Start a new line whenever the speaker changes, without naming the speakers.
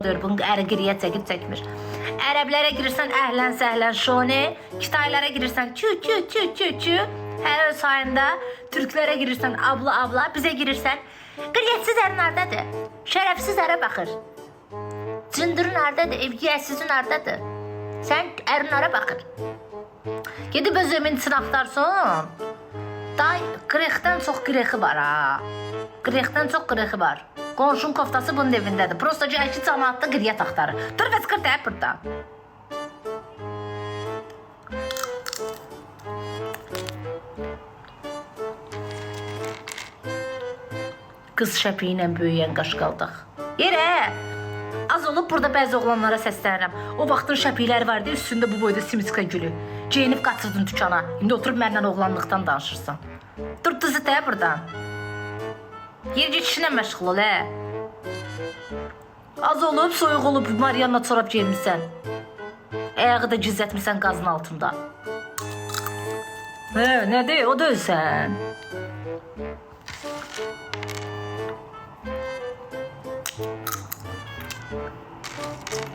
Bunu əri qiriyə çəkib çəkmir. Ərəblərə girirsən əhlən səhlən şoni, Kitaylara girirsən çü çü çü çü çü. Hər öz sayında Türklərə girirsən abla abla, bizə girirsən qiriyyətsiz əri nərdədir? Şərəfsiz ərə baxır. Cındır nərdədir? Evgiyəsiz nərdədir? Sən ərinlərə baxır. Gedib öz evin için axtarsın. Day, qırıqdan çox qırıqı var ha. Qırıqdan çox qırıqı var. Qonşun koftası bunun evindədir. Prosta cəhki cəmaatda qiriyyət axtarır. Dur və çıxır deyib buradan. Qız şəpi ilə böyüyən qaşqaldaq. Yerə! Az olub burada bəzi oğlanlara səslənirəm. O vaxtın şəpikləri vardı, üstündə bu boyda simiska gülü. Geyinib qaçırdın dükana. İndi oturub mənlə oğlanlıqdan danışırsan. Dur düzü deyib buradan. Yer geçişinə məşğul ol, hə? Az olub, soyuq olub, Marianla çorap giymişsən. Ayağı da gizlətmişsən qazın altında. Hə, nədir? O da ölsən.